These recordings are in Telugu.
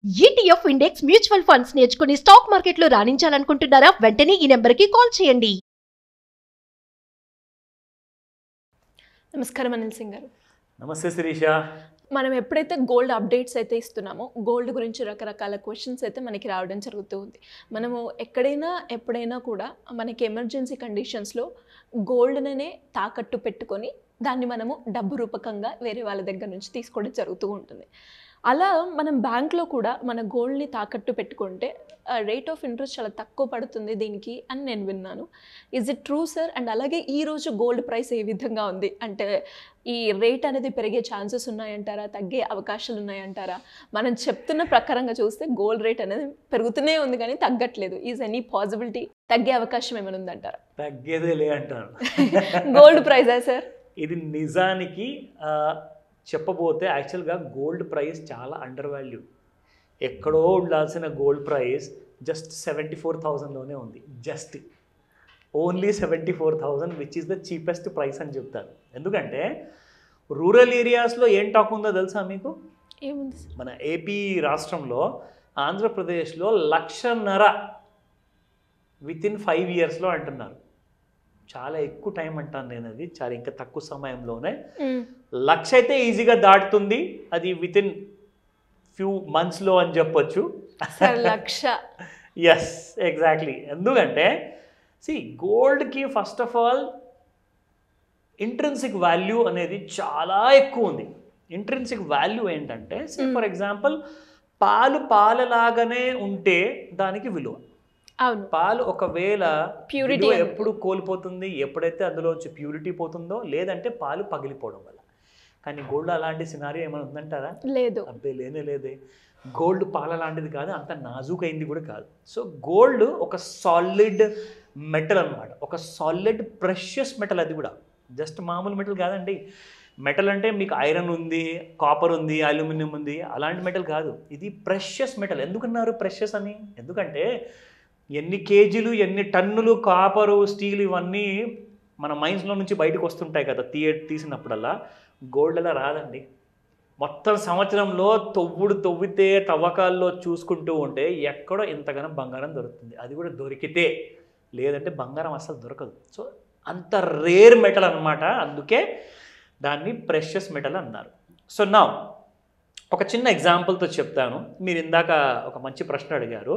ETF ఇండెక్స్ మ్యూచువల్ ఫండ్స్ నేర్చుకుని స్టాక్ మార్కెట్లో రాణించాలనుకుంటున్నారా? వెంటనే ఈ నెంబర్కి కాల్ చేయండి. నమస్కారం అనిల్ సింగ్ గారు. నమస్తే శిరీష. మనం ఎప్పుడైతే గోల్డ్ అప్డేట్స్ అయితే ఇస్తున్నామో గోల్డ్ గురించి రకరకాల క్వశ్చన్స్ అయితే మనకి రావడం జరుగుతూ ఉంది. మనము ఎప్పుడైనా కూడా మనకి ఎమర్జెన్సీ కండిషన్స్లో గోల్డ్నే తాకట్టు పెట్టుకొని దాన్ని మనము డబ్బు రూపకంగా వేరే వాళ్ళ దగ్గర నుంచి తీసుకోవడం జరుగుతూ ఉంటుంది. అలా మనం బ్యాంక్లో కూడా మన గోల్డ్ని తాకట్టు పెట్టుకుంటే రేట్ ఆఫ్ ఇంట్రెస్ట్ చాలా తక్కువ పడుతుంది దీనికి అని నేను విన్నాను. Is it true sir? And అలాగే ఈరోజు గోల్డ్ ప్రైస్ ఏ విధంగా ఉంది? అంటే ఈ రేట్ అనేది పెరిగే ఛాన్సెస్ ఉన్నాయంటారా, తగ్గే అవకాశాలు ఉన్నాయంటారా? మనం చెప్తున్న ప్రకారంగా చూస్తే గోల్డ్ రేట్ అనేది పెరుగుతూనే ఉంది కానీ తగ్గట్లేదు. ఈజ్ ఎనీ పాసిబిలిటీ తగ్గే అవకాశం ఏమైనా ఉందంటారా? తగ్గేదే లే అంటాను. గోల్డ్ ప్రైజా సార్? ఇది నిజానికి చెప్పబోతే యాక్చువల్గా గోల్డ్ ప్రైస్ చాలా అండర్ వాల్యూడ్. ఎక్కడో ఉండాల్సిన గోల్డ్ ప్రైస్ జస్ట్ 74,000లోనే ఉంది. Just only 74,000 which is the cheapest price అని చెప్తాను. ఎందుకంటే రూరల్ ఏరియాస్లో ఏం టాక్ ఉందో తెలుసా మీకు? ఏముంది? మన ఏపీ రాష్ట్రంలో ఆంధ్రప్రదేశ్లో 1,50,000 వితిన్ 5 yearsలో అంటున్నారు. చాలా ఎక్కువ టైం అంటాను నేను, అది చాలా ఇంకా తక్కువ సమయంలోనే 1,00,000 అయితే ఈజీగా దాటుతుంది. అది వితిన్ ఫ్యూ మంత్స్లో అని చెప్పొచ్చు. 1,00,000? Yes, exactly. ఎందుకంటే గోల్డ్కి first of all intrinsic value అనేది చాలా ఎక్కువ ఉంది. ఇంట్రిన్సిక్ వాల్యూ ఏంటంటే ఫర్ ఎగ్జాంపుల్ పాలలాగానే ఉంటే దానికి విలువ. అవును, పాలు ఒకవేళ ప్యూరిటీ ఎప్పుడు కోల్పోతుంది ఎప్పుడైతే అందులోంచి ప్యూరిటీ పోతుందో, లేదంటే పాలు పగిలిపోవడం వల్ల. కానీ గోల్డ్ అలాంటి సినారియో ఏమైనా ఉందంటారా? లేదు. అబ్బే లేదే. గోల్డ్ పాల లాంటిది కాదు, అంత నాజూకైంది కూడా కాదు. సో గోల్డ్ ఒక సాలిడ్ మెటల్ అనమాట, ఒక సాలిడ్ ప్రెషియస్ మెటల్. అది కూడా జస్ట్ మామూలు మెటల్ కాదండి. మెటల్ అంటే మీకు ఐరన్ ఉంది, కాపర్ ఉంది, అల్యూమినియం ఉంది, అలాంటి మెటల్ కాదు. ఇది ప్రెషియస్ మెటల్. ఎందుకన్నారు ప్రెషియస్ అని? ఎందుకంటే ఎన్ని కేజీలు ఎన్ని టన్నులు కాపరు స్టీల్ ఇవన్నీ మన మైన్స్లో నుంచి బయటకు వస్తుంటాయి కదా తీసినప్పుడల్లా. గోల్డ్ అలా రాదండి. మొత్తం సంవత్సరంలో తవ్వితే తవ్వకాల్లో చూసుకుంటూ ఉంటే ఎక్కడో ఇంతగానో బంగారం దొరుకుతుంది. అది కూడా దొరికితే, లేదంటే బంగారం అసలు దొరకదు. సో అంత రేర్ మెటల్ అనమాట. అందుకే దాన్ని ప్రెషియస్ మెటల్ అన్నారు. సో నా ఒక చిన్న ఎగ్జాంపుల్తో చెప్తాను. మీరు ఇందాక ఒక మంచి ప్రశ్న అడిగారు.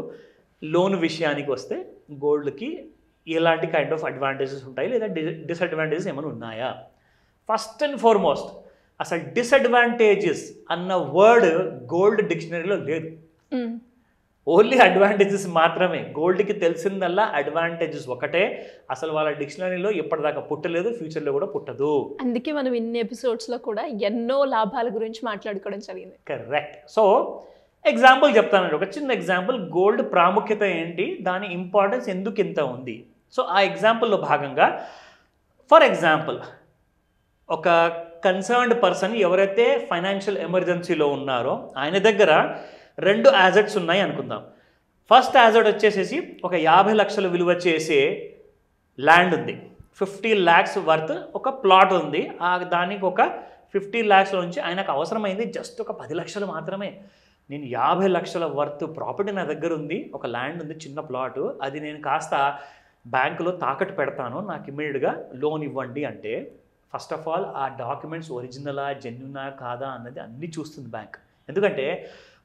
లోన్ విషయానికి వస్తే గోల్డ్కి ఎలాంటి కైండ్ ఆఫ్ అడ్వాంటేజెస్ ఉంటాయి లేదా డిసడ్వాంటేజెస్ ఏమైనా ఉన్నాయా? ఫస్ట్ అండ్ ఫార్మోస్ట్ అసలు డిసడ్వాంటేజెస్ అన్న వర్డ్ గోల్డ్ డిక్షనరీలో లేదు. ఓన్లీ అడ్వాంటేజెస్ మాత్రమే. గోల్డ్కి తెలిసిందల్లా అడ్వాంటేజెస్ ఒకటే. అసలు వాళ్ళ డిక్షనరీలో ఇప్పటిదాకా పుట్టలేదు, ఫ్యూచర్లో కూడా పుట్టదు. అందుకే మనం ఇన్ని ఎపిసోడ్స్లో కూడా ఎన్నో లాభాల గురించి మాట్లాడుకోవడం జరిగింది. కరెక్ట్. సో ఎగ్జాంపుల్ చెప్తానండి, ఒక చిన్న ఎగ్జాంపుల్. గోల్డ్ ప్రాముఖ్యత ఏంటి, దాని ఇంపార్టెన్స్ ఎందుకు ఇంత ఉంది. సో ఆ ఎగ్జాంపుల్లో భాగంగా ఫర్ ఎగ్జాంపుల్ ఒక కన్సర్న్డ్ పర్సన్ ఎవరైతే ఫైనాన్షియల్ ఎమర్జెన్సీలో ఉన్నారో ఆయన దగ్గర 2 యాజెట్స్ ఉన్నాయి అనుకుందాం. ఫస్ట్ యాజెట్ వచ్చేసేసి ఒక 50 లక్షలు విలువ చేసే ల్యాండ్ ఉంది. 50 lakhs వర్త్ ఒక ప్లాట్ ఉంది. దానికి ఒక 50 lakhs నుంచి ఆయనకు అవసరమైంది జస్ట్ ఒక 10 లక్షలు మాత్రమే. నేను 50 లక్షల వర్త్ ప్రాపర్టీ నా దగ్గర ఉంది, ఒక ల్యాండ్ ఉంది, చిన్న ప్లాటు, అది నేను కాస్త బ్యాంకులో తాకట్టు పెడతాను, నాకు ఇమ్మీడియట్గా లోన్ ఇవ్వండి అంటే ఫస్ట్ ఆఫ్ ఆల్ ఆ డాక్యుమెంట్స్ ఒరిజినలా జెన్యునా కాదా అన్నది అన్నీ చూస్తుంది బ్యాంక్. ఎందుకంటే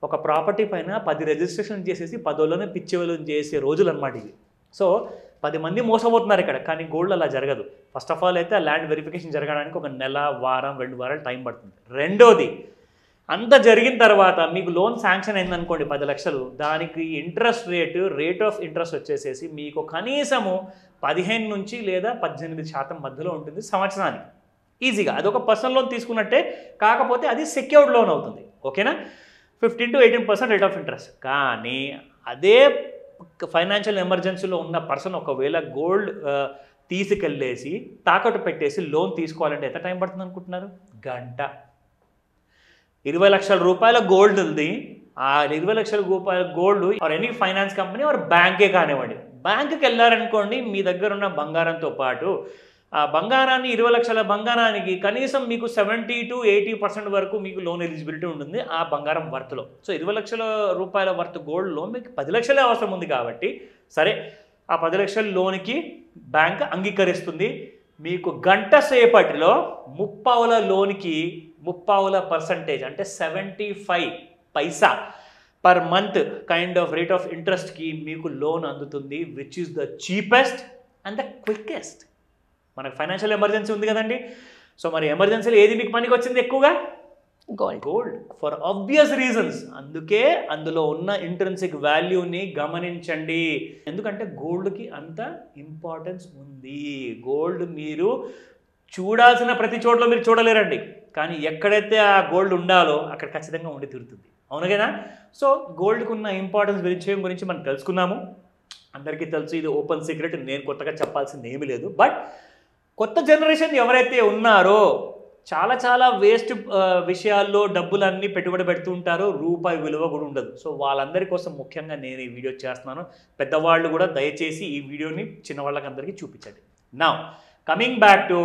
ఒక ప్రాపర్టీ పైన 10 రిజిస్ట్రేషన్ చేసేసి 10 పిచ్చేవలు చేసే రోజులు అనమాట ఇవి. సో 10 మంది మోసపోతున్నారు ఇక్కడ. కానీ గోల్డ్ అలా జరగదు. ఫస్ట్ ఆఫ్ ఆల్ అయితే ఆ ల్యాండ్ వెరిఫికేషన్ జరగడానికి ఒక నెల, వారం, 2 వారాలు టైం పడుతుంది. రెండోది, అంత జరిగిన తర్వాత మీకు లోన్ శాంక్షన్ అయిందనుకోండి 10 లక్షలు, దానికి రేట్ ఆఫ్ ఇంట్రెస్ట్ వచ్చేసేసి మీకు కనీసము 15 నుంచి లేదా 18% మధ్యలో ఉంటుంది సంవత్సరానికి. ఈజీగా అదొక పర్సనల్ లోన్ తీసుకున్నట్టే, కాకపోతే అది సెక్యూర్డ్ లోన్ అవుతుంది. ఓకేనా? 15 to 18% రేట్ ఆఫ్ ఇంట్రెస్ట్. కానీ అదే ఫైనాన్షియల్ ఎమర్జెన్సీలో ఉన్న పర్సన్ ఒకవేళ గోల్డ్ తీసుకెళ్ళేసి తాకట్టు పెట్టేసి లోన్ తీసుకోవాలంటే ఎంత టైం పడుతుంది అనుకుంటున్నారు? గంట. 20 లక్షల రూపాయల గోల్డ్ ఉంది. ఆ 20 లక్షల రూపాయల gold or any finance company or బ్యాంకే కానివ్వండి, బ్యాంకుకి వెళ్ళారనుకోండి, మీ దగ్గర ఉన్న బంగారంతో పాటు ఆ బంగారాన్ని 20 లక్షల బంగారానికి కనీసం మీకు 70 to 80% వరకు మీకు లోన్ ఎలిజిబిలిటీ ఉంటుంది ఆ బంగారం వర్త్లో. సో 20 లక్షల రూపాయల వర్త్ గోల్డ్లో మీకు 10 లక్షలే అవసరం ఉంది కాబట్టి సరే ఆ 10 లక్షల లోన్కి బ్యాంక్ అంగీకరిస్తుంది. మీకు గంట సేపటిలో 30 లోన్కి 30% అంటే 75 paisa per month kind of rate of ఇంట్రెస్ట్కి మీకు లోన్ అందుతుంది, which is the cheapest and the quickest. మనకు ఫైనాన్షియల్ ఎమర్జెన్సీ ఉంది కదండి. సో మరి ఎమర్జెన్సీలో ఏది మీకు పనికి వచ్చింది ఎక్కువగా? Gold for obvious reasons. అందుకే అందులో ఉన్న ఇంట్రెన్సిక్ వాల్యూని గమనించండి. ఎందుకంటే గోల్డ్కి అంత ఇంపార్టెన్స్ ఉంది. గోల్డ్ మీరు చూడాల్సిన ప్రతి చోట్ల మీరు చూడలేరండి, కానీ ఎక్కడైతే ఆ గోల్డ్ ఉండాలో అక్కడ ఖచ్చితంగా ఉండి తీరుతుంది. అవును కదా? సో గోల్డ్కి ఉన్న ఇంపార్టెన్స్ గురించి మనం తెలుసుకున్నాము. అందరికీ తెలుసు, ఇది ఓపెన్ సీక్రెట్, నేను కొత్తగా చెప్పాల్సింది ఏమీ లేదు. బట్ కొత్త జనరేషన్ ఎవరైతే ఉన్నారో చాలా వేస్ట్ విషయాల్లో డబ్బులన్నీ పెట్టుబడి పెడుతూ ఉంటారో, రూపాయి విలువ కూడా ఉండదు. సో వాళ్ళందరి కోసం ముఖ్యంగా నేను ఈ వీడియో చేస్తున్నాను. పెద్దవాళ్ళు కూడా దయచేసి ఈ వీడియోని చిన్నవాళ్ళకి అందరికీ చూపించండి. Now coming back to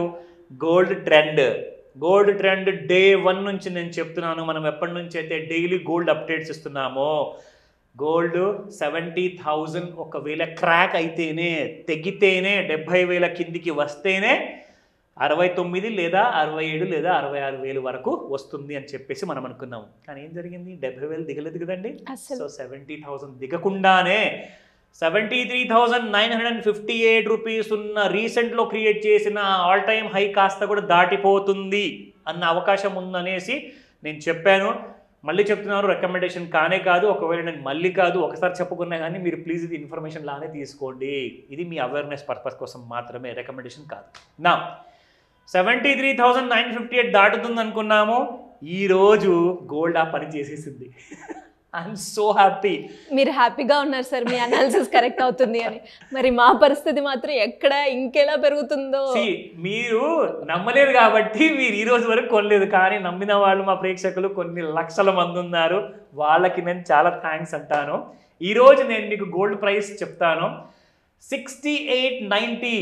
gold trend. Gold trend day 1 నుంచి నేను చెప్తున్నాను. మనం ఎప్పటి నుంచి అయితే డైలీ గోల్డ్ అప్డేట్స్ ఇస్తున్నామో, గోల్డ్ 70,000 ఒకవేళ క్రాక్ అయితేనే, తెగితేనే, 70,000 కిందికి వస్తేనే 69 లేదా 67 లేదా 66,000 వరకు వస్తుంది అని చెప్పేసి మనం అనుకున్నాము. కానీ ఏం జరిగింది? 70,000 దిగలేదు కదండి. సో 70,000 దిగకుండానే 73,958 రూపీస్ ఉన్న రీసెంట్లో క్రియేట్ చేసిన ఆల్ టైమ్ హై కాస్త కూడా దాటిపోతుంది అన్న అవకాశం ఉందనేసి నేను చెప్పాను. మళ్ళీ చెప్తున్నారు, రికమెండేషన్ కానే కాదు. ఒకవేళ నేను మళ్ళీ కాదు ఒకసారి చెప్పుకున్నా కానీ మీరు ప్లీజ్ ఇది ఇన్ఫర్మేషన్ లానే తీసుకోండి. ఇది మీ అవేర్నెస్ పర్పస్ కోసం మాత్రమే, రికమెండేషన్ కాదు. నా 73,958 దాటుతుంది అనుకున్నాము. ఈరోజు గోల్డ్ ఆ పని చేసేసింది. I'm so happy. మీరు హ్యాపీగా ఉన్నారు సార్, మీ అనాలిసిస్ కరెక్ట్ అవుతుంది అని. మరి మా పరిస్థితి మాత్రం ఎక్కడ ఇంకెలా పెరుగుతుందో. మీరు నమ్మలేదు కాబట్టి మీరు ఈ రోజు వరకు కొనలేదు, కానీ నమ్మిన వాళ్ళు మా ప్రేక్షకులు కొన్ని లక్షల మంది ఉన్నారు. వాళ్ళకి నేను చాలా థ్యాంక్స్ అంటాను. ఈరోజు నేను మీకు గోల్డ్ ప్రైస్ చెప్తాను. 6890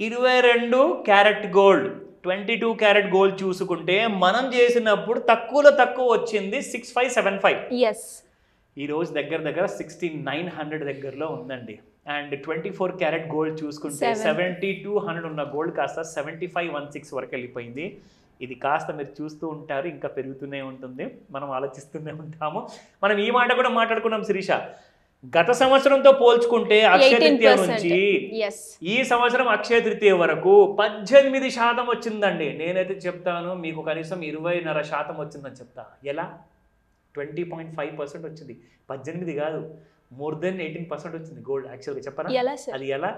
22 క్యారెట్ గోల్డ్, 22 క్యారెట్ గోల్డ్ చూసుకుంటే మనం చేసినప్పుడు తక్కువలో తక్కువ వచ్చింది 6575. ఈరోజు దగ్గర 6900 దగ్గరలో ఉందండి. అండ్ 24 క్యారెట్ గోల్డ్ చూసుకుంటే 7200 ఉన్న గోల్డ్ కాస్త 7516 వరకు వెళ్ళిపోయింది. ఇది కాస్త మీరు చూస్తూ ఉంటారు, ఇంకా పెరుగుతూనే ఉంటుంది, మనం ఆలోచిస్తూనే ఉంటాము. మనం ఈ మాట కూడా మాట్లాడుకున్నాం శిరీష. గత సంవత్సరంతో పోల్చుకుంటే అక్షయ తృతీయ నుంచి ఈ సంవత్సరం అక్షయ తృతీయ వరకు 18% వచ్చిందండి. నేనైతే చెప్తాను మీకు కనీసం 20.5% వచ్చిందని చెప్తా. ఎలా? 20.5% వచ్చింది, 18 కాదు, మోర్ దెన్ 18% వచ్చింది గోల్డ్. యాక్చువల్గా చెప్పరా అది ఎలా?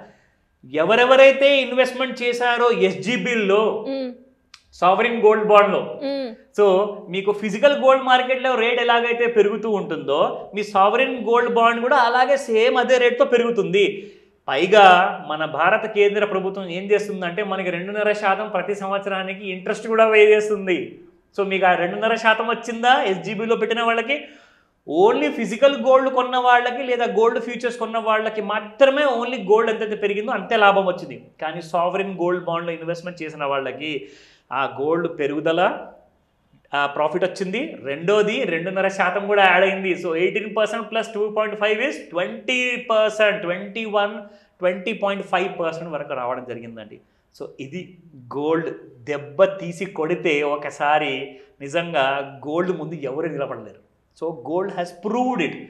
ఎవరెవరైతే ఇన్వెస్ట్మెంట్ చేశారో SGBలో, సావరిన్ గోల్డ్ బాండ్లో, సో మీకు ఫిజికల్ గోల్డ్ మార్కెట్లో రేట్ ఎలాగైతే పెరుగుతూ ఉంటుందో మీ సావరిన్ గోల్డ్ బాండ్ కూడా అలాగే సేమ్ అదే రేట్తో పెరుగుతుంది. పైగా మన భారత కేంద్ర ప్రభుత్వం ఏం చేస్తుందంటే మనకి 2.5% ప్రతి సంవత్సరానికి ఇంట్రెస్ట్ కూడా వేసేస్తుంది. సో మీకు ఆ 2.5% వచ్చిందా SGBలో పెట్టిన వాళ్ళకి? ఓన్లీ ఫిజికల్ గోల్డ్ కొన్న వాళ్ళకి లేదా గోల్డ్ ఫ్యూచర్స్ కొన్న వాళ్ళకి మాత్రమే ఓన్లీ గోల్డ్ ఎంతైతే పెరిగిందో అంతే లాభం వచ్చింది. కానీ సావరిన్ గోల్డ్ బాండ్లో ఇన్వెస్ట్మెంట్ చేసిన వాళ్ళకి ఆ గోల్డ్ పెరుగుదల, ఆ ప్రాఫిట్ వచ్చింది. రెండోది 2.5% కూడా యాడ్ అయింది. సో 18% ప్లస్ 2.5 ఇస్ 20%, 20.5% వరకు రావడం జరిగిందండి. సో ఇది గోల్డ్ దెబ్బ తీసి కొడితే ఒకసారి నిజంగా గోల్డ్ ముందు ఎవరు నిలబడలేరు. So gold has proved it.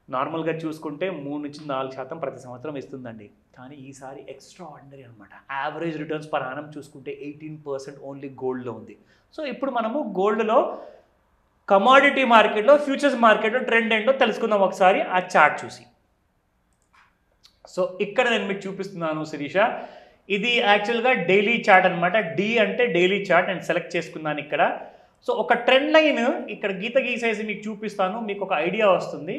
నార్మల్గా చూసుకుంటే 3 నుంచి 4% ప్రతి సంవత్సరం ఇస్తుందండి, కానీ ఈసారి ఎక్స్ట్రా ఆర్డినరీ అనమాట. యావరేజ్ రిటర్న్స్ పర్ యానం చూసుకుంటే 18% ఓన్లీ గోల్డ్లో ఉంది. సో ఇప్పుడు మనము గోల్డ్లో కమాడిటీ మార్కెట్లో, ఫ్యూచర్స్ మార్కెట్లో ట్రెండ్ ఏంటో తెలుసుకుందాం ఒకసారి ఆ చార్ట్ చూసి. సో ఇక్కడ నేను మీకు చూపిస్తున్నాను శిరీష. ఇది యాక్చువల్గా డైలీ చార్ట్ అనమాట. డి అంటే డైలీ చార్ట్ నేను సెలెక్ట్ చేసుకున్నాను ఇక్కడ. సో ఒక ట్రెండ్ లైన్ ఇక్కడ గీత గీసేసి మీకు చూపిస్తాను, మీకు ఒక ఐడియా వస్తుంది.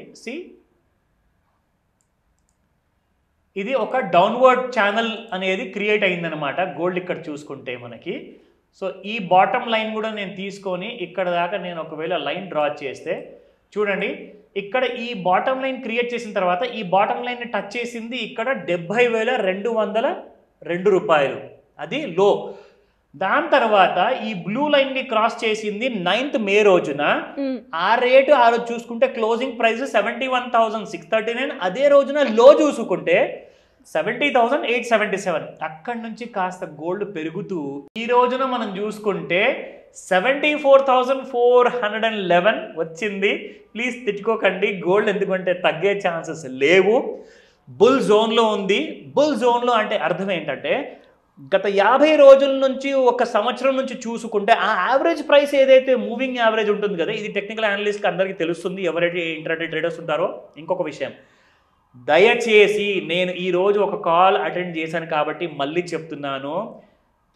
ఇది ఒక డౌన్వర్డ్ ఛానల్ అనేది క్రియేట్ అయిందనమాట గోల్డ్ ఇక్కడ చూసుకుంటే మనకి. సో ఈ బాటమ్ లైన్ కూడా నేను తీసుకొని ఇక్కడ దాకా నేను ఒకవేళ లైన్ డ్రా చేస్తే చూడండి, ఇక్కడ ఈ బాటమ్ లైన్ క్రియేట్ చేసిన తర్వాత ఈ బాటమ్ లైన్ని టచ్ చేసింది ఇక్కడ 70,202 రూపాయలు. అది లో. దాని తర్వాత ఈ బ్లూ లైన్ని క్రాస్ చేసింది 9th మే రోజున. ఆ రేటు ఆ రోజు చూసుకుంటే క్లోజింగ్ ప్రైస్ 71,639. అదే రోజున లో చూసుకుంటే 70,877. అక్కడి నుంచి కాస్త గోల్డ్ పెరుగుతూ ఈ రోజున మనం చూసుకుంటే 74,411 వచ్చింది. ప్లీజ్ తిట్టుకోకండి, గోల్డ్ ఎందుకంటే తగ్గే ఛాన్సెస్ లేవు. బుల్ జోన్లో ఉంది. బుల్ జోన్లో అంటే అర్థం ఏంటంటే గత 50 రోజుల నుంచి ఒక సంవత్సరం నుంచి చూసుకుంటే ఆ యావరేజ్ ప్రైస్ ఏదైతే మూవింగ్ యావరేజ్ ఉంటుంది కదా, ఇది టెక్నికల్ అనలిస్ట్కి అందరికీ తెలుస్తుంది ఎవరైతే ఇంట్రాడే ట్రేడర్స్ ఉంటారో. ఇంకొక విషయం, దయచేసి నేను ఈరోజు ఒక కాల్ అటెండ్ చేశాను కాబట్టి మళ్ళీ చెప్తున్నాను,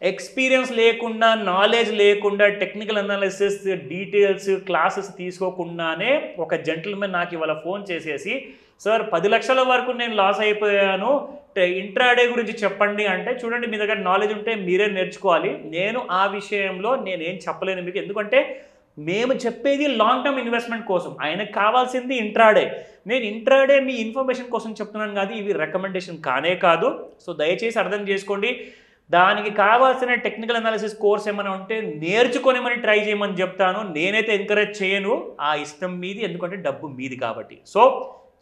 ఎక్స్పీరియన్స్ లేకుండా, నాలెడ్జ్ లేకుండా, టెక్నికల్ అనాలిసిస్ డీటెయిల్స్ క్లాసెస్ తీసుకోకుండానే ఒక జెంటిల్మెన్ నాకు ఇవాళ ఫోన్ చేసేసి, సార్ 10 లక్షల వరకు నేను లాస్ అయిపోయాను, ఇంట్రాడే గురించి చెప్పండి అంటే, చూడండి మీ దగ్గర నాలెడ్జ్ ఉంటే మీరే నేర్చుకోవాలి. నేను ఆ విషయంలో నేనేం చెప్పలేను మీకు, ఎందుకంటే మేము చెప్పేది లాంగ్ టర్మ్ ఇన్వెస్ట్మెంట్ కోసం, ఆయనకు కావాల్సింది ఇంట్రాడే. నేను ఇంట్రాడే మీ ఇన్ఫర్మేషన్ కోసం చెప్తున్నాను కాదు, ఇవి రికమెండేషన్ కానే కాదు. సో దయచేసి అర్థం చేసుకోండి. దానికి కావాల్సిన టెక్నికల్ అనాలిసిస్ కోర్స్ ఏమైనా ఉంటే నేర్చుకోనేమని ట్రై చేయమని చెప్తాను. నేనైతే ఎంకరేజ్ చేయను, ఆ ఇష్టం మీది, ఎందుకంటే డబ్బు మీది కాబట్టి. సో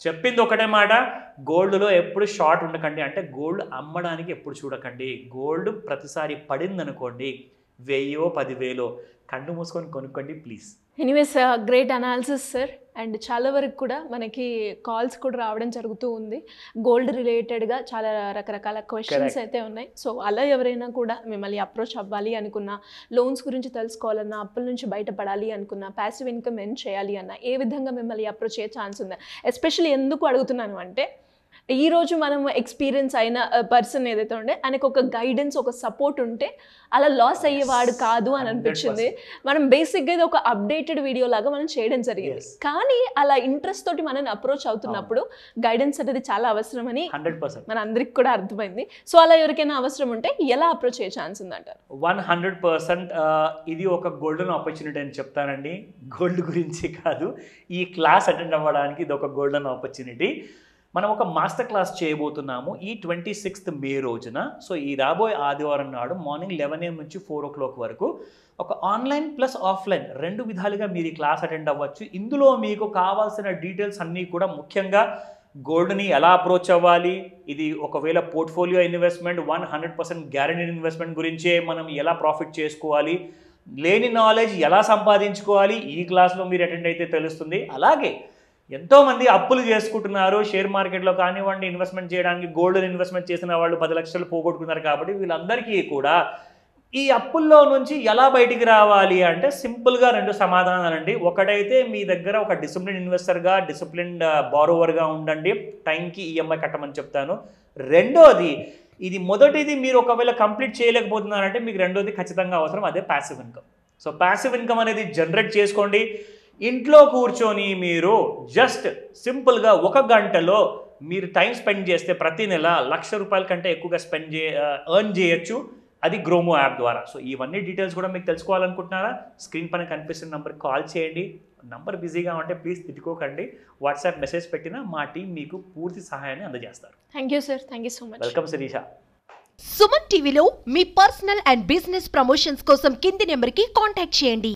చెప్పింది ఒకటే మాట, గోల్డ్లో ఎప్పుడు షార్ట్ ఉండకండి, అంటే గోల్డ్ అమ్మడానికి ఎప్పుడు చూడకండి. గోల్డ్ ప్రతిసారి పడింది అనుకోండి, 1000 10,000 కళ్ళు మూసుకొని కొనుక్కోండి please. Anyways great analysis sir. And చాలా వరకు కూడా మనకి కాల్స్ కూడా రావడం జరుగుతూ ఉంది. గోల్డ్ రిలేటెడ్గా చాలా రకరకాల క్వశ్చన్స్ అయితే ఉన్నాయి. సో అలా ఎవరైనా కూడా మిమ్మల్ని అప్రోచ్ అవ్వాలి అనుకున్నా, లోన్స్ గురించి తెలుసుకోవాలన్నా, అప్పుల నుంచి బయటపడాలి అనుకున్నా, ప్యాసివ్ ఇన్కమ్ ఎర్న్ చేయాలి అన్నా, ఏ విధంగా మిమ్మల్ని అప్రోచ్ అయ్యే ఛాన్స్ ఉందా? ఎస్పెషల్లీ ఎందుకు అడుగుతున్నాను అంటే, ఈరోజు మనం ఎక్స్పీరియన్స్ అయిన పర్సన్ ఏదైతే ఉండే ఆయనకు ఒక గైడెన్స్, ఒక సపోర్ట్ ఉంటే అలా లాస్ అయ్యేవాడు కాదు అని అనిపించింది. మనం బేసిక్గా ఇది ఒక అప్డేటెడ్ వీడియో లాగా మనం చేయడం జరిగింది. కానీ అలా ఇంట్రెస్ట్ తోటి మనల్ని అప్రోచ్ అవుతున్నప్పుడు గైడెన్స్ అనేది చాలా అవసరం అని మన అందరికి కూడా అర్థమైంది. సో అలా ఎవరికైనా అవసరం ఉంటే ఎలా అప్రోచ్ అయ్యే ఛాన్స్ ఉందంటారు? 100% ఇది ఒక గోల్డెన్ ఆపర్చునిటీ అని చెప్తానండి. గోల్డ్ గురించి కాదు, ఈ క్లాస్ అటెండ్ అవ్వడానికి ఇది ఒక గోల్డెన్ ఆపర్చునిటీ. మనం ఒక మాస్టర్ క్లాస్ చేయబోతున్నాము ఈ 26th మే రోజున. సో ఈ రాబోయే ఆదివారం నాడు మార్నింగ్ 11 AM నుంచి 4 o'clock వరకు ఒక ఆన్లైన్ ప్లస్ ఆఫ్లైన్ 2 విధాలుగా మీరు ఈ క్లాస్ అటెండ్ అవ్వచ్చు. ఇందులో మీకు కావాల్సిన డీటెయిల్స్ అన్నీ కూడా, ముఖ్యంగా గోల్డ్ని ఎలా అప్రోచ్ అవ్వాలి, ఇది ఒకవేళ పోర్ట్ఫోలియో ఇన్వెస్ట్మెంట్ 100% గ్యారెంటీడ్ ఇన్వెస్ట్మెంట్ గురించే మనం ఎలా ప్రాఫిట్ చేసుకోవాలి, లేని నాలెడ్జ్ ఎలా సంపాదించుకోవాలి, ఈ క్లాస్లో మీరు అటెండ్ అయితే తెలుస్తుంది. అలాగే ఎంతోమంది అప్పులు చేసుకుంటున్నారు, షేర్ మార్కెట్లో కానివ్వండి, ఇన్వెస్ట్మెంట్ చేయడానికి గోల్డ్ ఇన్వెస్ట్మెంట్ చేసిన వాళ్ళు 10 లక్షలు పోగొట్టుకున్నారు. కాబట్టి వీళ్ళందరికీ కూడా ఈ అప్పుల్లో నుంచి ఎలా బయటికి రావాలి అంటే సింపుల్గా 2 సమాధానాలండి. ఒకటైతే మీ దగ్గర ఒక డిసిప్లిన్ ఇన్వెస్టర్గా, డిసిప్లిన్ బారోవర్గా ఉండండి, టైంకి ఈఎంఐ కట్టమని చెప్తాను. రెండోది, ఇది మొదటిది మీరు ఒకవేళ కంప్లీట్ చేయలేకపోతున్నారంటే మీకు రెండోది ఖచ్చితంగా అవసరం, అదే passive income. So passive income అనేది జనరేట్ చేసుకోండి. ఇంట్లో కూర్చొని మీరు జస్ట్ సింపుల్గా 1 గంటలో మీరు టైం స్పెండ్ చేస్తే ప్రతి నెల ₹1,00,000 కంటే ఎక్కువగా ఎర్న్ చేయొచ్చు, అది గ్రోమో యాప్ ద్వారా. సో ఇవన్నీ డీటెయిల్స్ కూడా మీకు తెలుసుకోవాలనుకుంటున్నారా? స్క్రీన్ పైన కనిపిస్తున్న నెంబర్కి కాల్ చేయండి. నంబర్ బిజీగా ఉంటే ప్లీజ్ తిట్టుకోకండి, వాట్సాప్ మెసేజ్ పెట్టినా మా టీం మీకు పూర్తి సహాయాన్ని అందజేస్తారు. Thank you sir, thank you so much. Welcome Shirisha. Suman టీవీలో మీ పర్సనల్ అండ్ బిజినెస్ ప్రమోషన్స్ కోసం కింది నెంబర్కి కాంటాక్ట్ చేయండి.